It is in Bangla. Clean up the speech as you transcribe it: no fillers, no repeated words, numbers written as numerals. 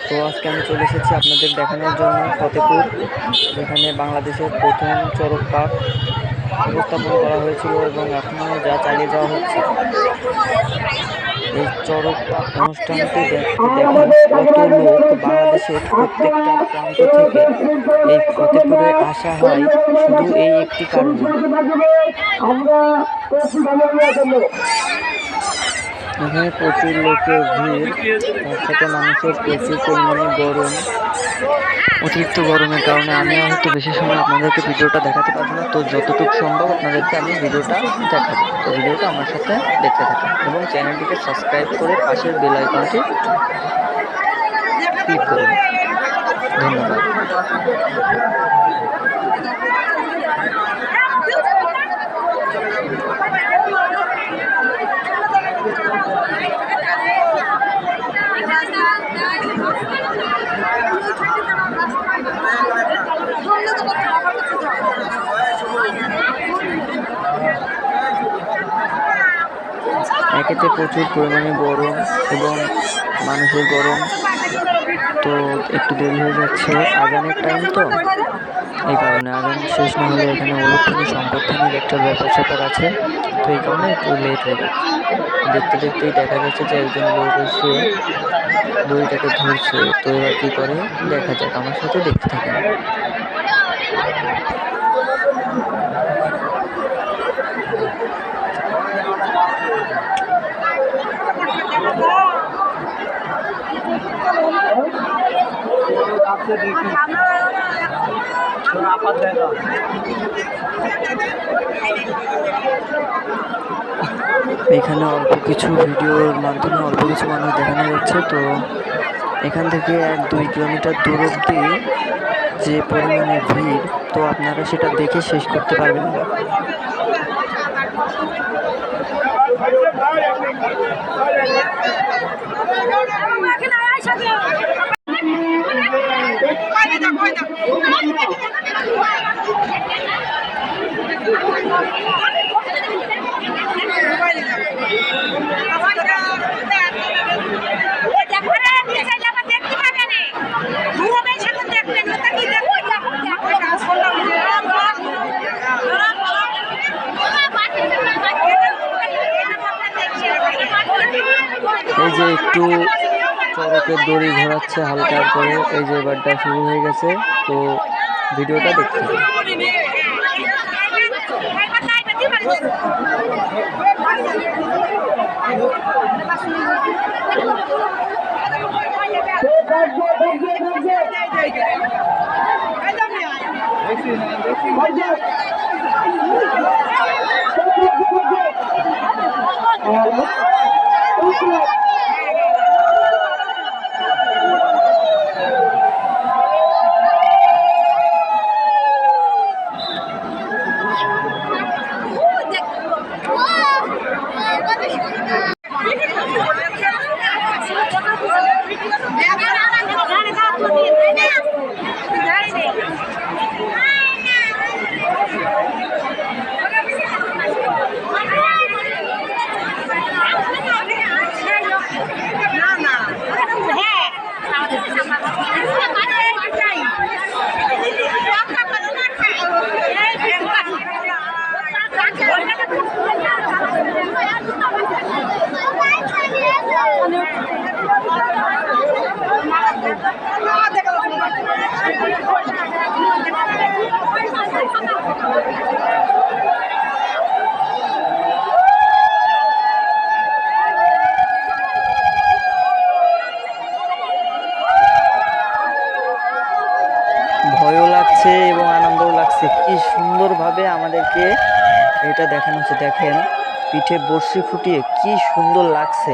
তো আজকে আমি চলে এসেছি আপনাদের দেখানোর জন্য ফতেপুর, যেখানে বাংলাদেশের প্রথম চড়ক পার্ক উপস্থাপন করা হয়েছিল এবং এখনও যা চালিয়ে যাওয়া হচ্ছে। এই চড়ক পার্ক অনুষ্ঠানটি দেখতে দেখুন কত লোক বাংলাদেশের প্রত্যেকটা প্রান্ত থেকে এই ফতেপুরে আসা হয় শুধু এই একটি কারণে। এখানে প্রচুর লোকের ভিড়, তার সাথে মানুষের প্রচুর পরিমাণে গরম, অতিরিক্ত গরমের কারণে আমি হয়তো বেশি সময় আপনাদেরকে ভিডিওটা দেখাতে পারবো না। তো যতটুকু সম্ভব আপনাদেরকে আমি ভিডিওটা দেখাবো। তো ভিডিওটা আমার সাথে দেখতে থাকুন এবং চ্যানেলটিকে সাবস্ক্রাইব করে পাশের বেল আইকনটি ক্লিক করুন। ধন্যবাদ। একেতে প্রচুর পরিমাণে গরম এবং মানুষের গরম, তো একটু দেরি হয়ে যাচ্ছে, আজানের টাইম তো এই কারণে আজান শেষ না হলে এখানে অলক্ষণী সম্পত্তির একটা ব্যাপার আছে, তো এই কারণে একটু লেট হয়ে যাচ্ছে। দেখতে দেখতেই দেখা যাচ্ছে যে একজন লোক এসে দড়িটাকে ধরছে। তো এবার কি করে দেখা যাক, আমার সাথে দেখতে থাকেন। এখানে অল্প কিছু ভিডিওর মাধ্যমে অল্প কিছু মানুষ দেখানো যাচ্ছে। তো এখান থেকে 1-2 কিলোমিটার দূর অব্দি যে পরিমাণে ভিড়, তো আপনারা সেটা দেখে শেষ করতে পারবেন না। এই যে একটু চড়কের দড়ি ঘোরাচ্ছে হালকা করে, এই যে এবারটা শুরু হয়ে গেছে। তো ভিডিওটা দেখতে হবে। ভয়ও লাগছে এবং আনন্দও লাগছে। কি সুন্দরভাবে আমাদেরকে এটা দেখানো হচ্ছে, দেখেন পিঠে বড়শি ফুটিয়ে কি সুন্দর লাগছে।